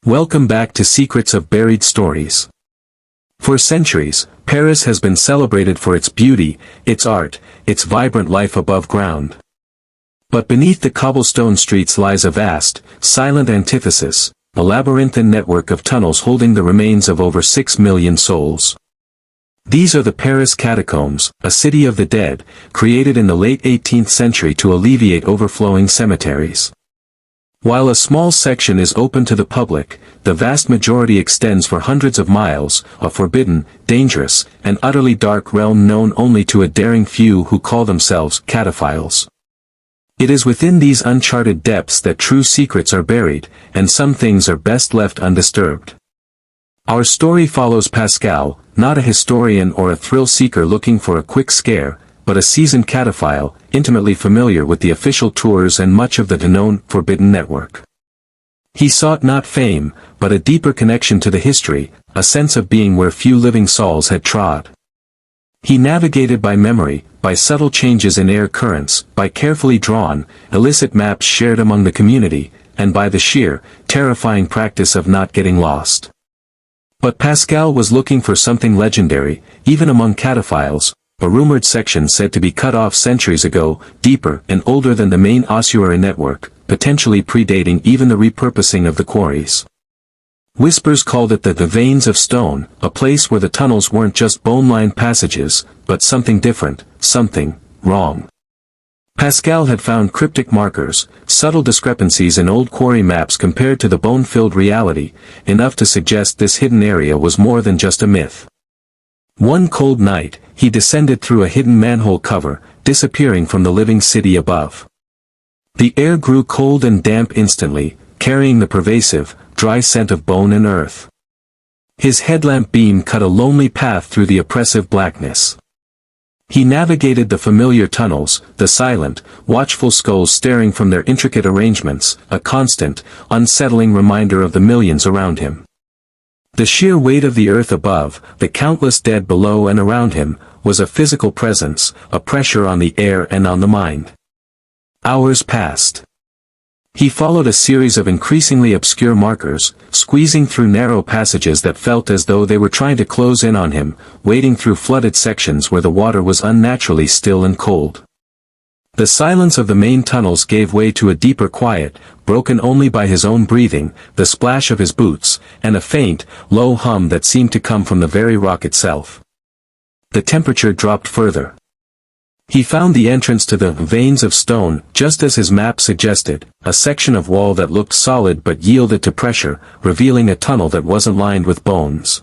Welcome back to Secrets of Buried Stories. For centuries, Paris has been celebrated for its beauty, its art, its vibrant life above ground. But beneath the cobblestone streets lies a vast, silent antithesis, a labyrinthine network of tunnels holding the remains of over 6 million souls. These are the Paris Catacombs, a city of the dead, created in the late 18th century to alleviate overflowing cemeteries. While a small section is open to the public, the vast majority extends for hundreds of miles, a forbidden, dangerous, and utterly dark realm known only to a daring few who call themselves cataphiles. It is within these uncharted depths that true secrets are buried, and some things are best left undisturbed. Our story follows Pascal, not a historian or a thrill-seeker looking for a quick scare, but a seasoned cataphile, intimately familiar with the official tours and much of the known forbidden network. He sought not fame, but a deeper connection to the history, a sense of being where few living souls had trod. He navigated by memory, by subtle changes in air currents, by carefully drawn, illicit maps shared among the community, and by the sheer, terrifying practice of not getting lost. But Pascal was looking for something legendary, even among cataphiles, a rumored section said to be cut off centuries ago, deeper and older than the main ossuary network, potentially predating even the repurposing of the quarries. Whispers called it the veins of stone, a place where the tunnels weren't just bone-lined passages, but something different, something wrong. Pascal had found cryptic markers, subtle discrepancies in old quarry maps compared to the bone-filled reality, enough to suggest this hidden area was more than just a myth. One cold night, he descended through a hidden manhole cover, disappearing from the living city above. The air grew cold and damp instantly, carrying the pervasive, dry scent of bone and earth. His headlamp beam cut a lonely path through the oppressive blackness. He navigated the familiar tunnels, the silent, watchful skulls staring from their intricate arrangements, a constant, unsettling reminder of the millions around him. The sheer weight of the earth above, the countless dead below and around him, was a physical presence, a pressure on the air and on the mind. Hours passed. He followed a series of increasingly obscure markers, squeezing through narrow passages that felt as though they were trying to close in on him, wading through flooded sections where the water was unnaturally still and cold. The silence of the main tunnels gave way to a deeper quiet, broken only by his own breathing, the splash of his boots, and a faint, low hum that seemed to come from the very rock itself. The temperature dropped further. He found the entrance to the veins of stone, just as his map suggested, a section of wall that looked solid but yielded to pressure, revealing a tunnel that wasn't lined with bones.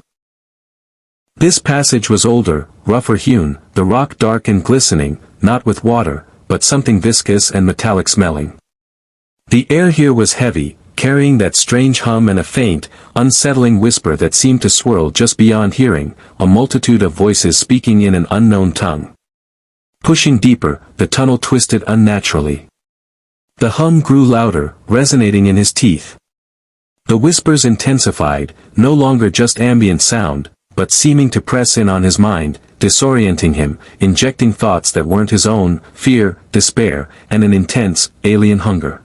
This passage was older, rougher hewn, the rock dark and glistening, not with water, but something viscous and metallic smelling. The air here was heavy, carrying that strange hum and a faint, unsettling whisper that seemed to swirl just beyond hearing, a multitude of voices speaking in an unknown tongue. Pushing deeper, the tunnel twisted unnaturally. The hum grew louder, resonating in his teeth. The whispers intensified, no longer just ambient sound, but seeming to press in on his mind, disorienting him, injecting thoughts that weren't his own, fear, despair, and an intense, alien hunger.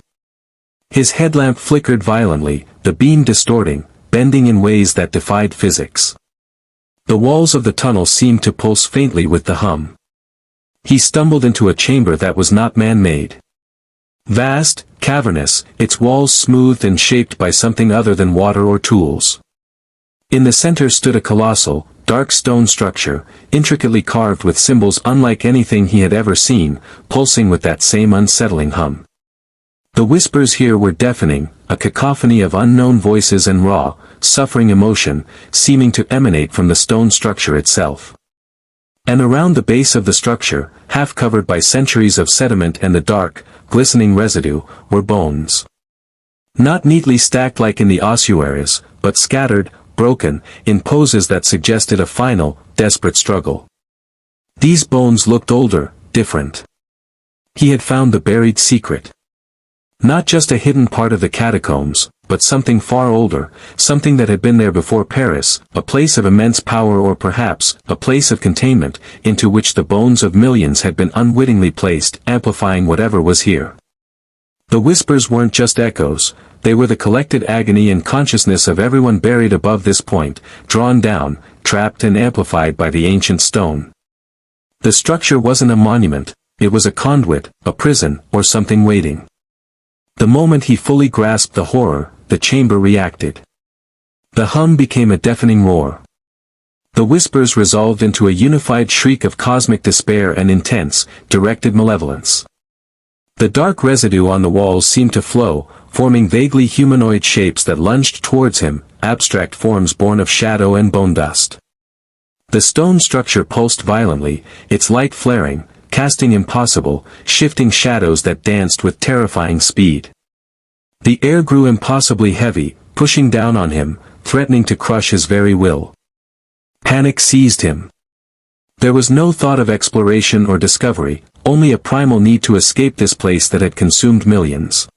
His headlamp flickered violently, the beam distorting, bending in ways that defied physics. The walls of the tunnel seemed to pulse faintly with the hum. He stumbled into a chamber that was not man-made. Vast, cavernous, its walls smoothed and shaped by something other than water or tools. In the center stood a colossal, dark stone structure, intricately carved with symbols unlike anything he had ever seen, pulsing with that same unsettling hum. The whispers here were deafening, a cacophony of unknown voices and raw, suffering emotion, seeming to emanate from the stone structure itself. And around the base of the structure, half covered by centuries of sediment and the dark, glistening residue, were bones. Not neatly stacked like in the ossuaries, but scattered, broken, in poses that suggested a final, desperate struggle. These bones looked older, different. He had found the buried secret. Not just a hidden part of the catacombs, but something far older, something that had been there before Paris, a place of immense power or perhaps, a place of containment, into which the bones of millions had been unwittingly placed, amplifying whatever was here. The whispers weren't just echoes, they were the collected agony and consciousness of everyone buried above this point, drawn down, trapped and amplified by the ancient stone. The structure wasn't a monument, it was a conduit, a prison, or something waiting. The moment he fully grasped the horror, the chamber reacted. The hum became a deafening roar. The whispers resolved into a unified shriek of cosmic despair and intense, directed malevolence. The dark residue on the walls seemed to flow, forming vaguely humanoid shapes that lunged towards him, abstract forms born of shadow and bone dust. The stone structure pulsed violently, its light flaring, casting impossible, shifting shadows that danced with terrifying speed. The air grew impossibly heavy, pushing down on him, threatening to crush his very will. Panic seized him. There was no thought of exploration or discovery, only a primal need to escape this place that had consumed millions.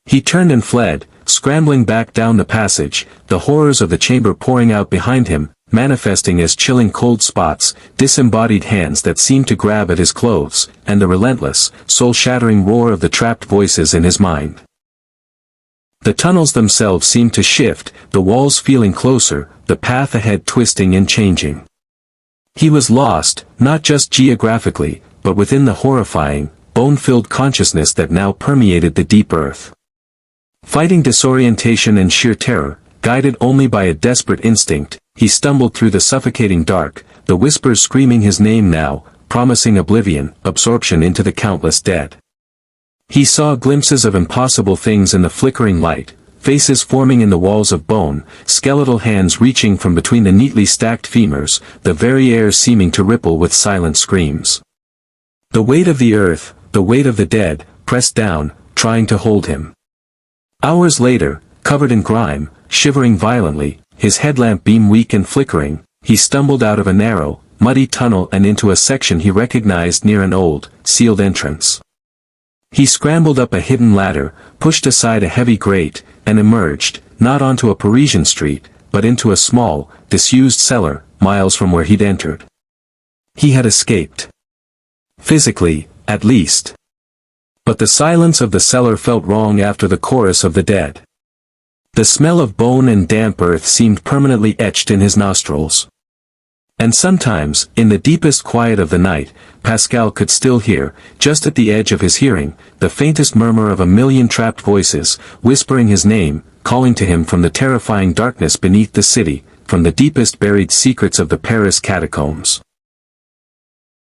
He turned and fled, scrambling back down the passage, the horrors of the chamber pouring out behind him, manifesting as chilling cold spots, disembodied hands that seemed to grab at his clothes, and the relentless, soul-shattering roar of the trapped voices in his mind. The tunnels themselves seemed to shift, the walls feeling closer, the path ahead twisting and changing. He was lost, not just geographically, but within the horrifying, bone-filled consciousness that now permeated the deep earth. Fighting disorientation and sheer terror, guided only by a desperate instinct, he stumbled through the suffocating dark, the whispers screaming his name now, promising oblivion, absorption into the countless dead. He saw glimpses of impossible things in the flickering light, faces forming in the walls of bone, skeletal hands reaching from between the neatly stacked femurs, the very air seeming to ripple with silent screams. The weight of the earth, the weight of the dead, pressed down, trying to hold him. Hours later, covered in grime, shivering violently, his headlamp beam weak and flickering, he stumbled out of a narrow, muddy tunnel and into a section he recognized near an old, sealed entrance. He scrambled up a hidden ladder, pushed aside a heavy grate, and emerged, not onto a Parisian street, but into a small, disused cellar, miles from where he'd entered. He had escaped. Physically, at least. But the silence of the cellar felt wrong after the chorus of the dead. The smell of bone and damp earth seemed permanently etched in his nostrils. And sometimes, in the deepest quiet of the night, Pascal could still hear, just at the edge of his hearing, the faintest murmur of a million trapped voices, whispering his name, calling to him from the terrifying darkness beneath the city, from the deepest buried secrets of the Paris Catacombs.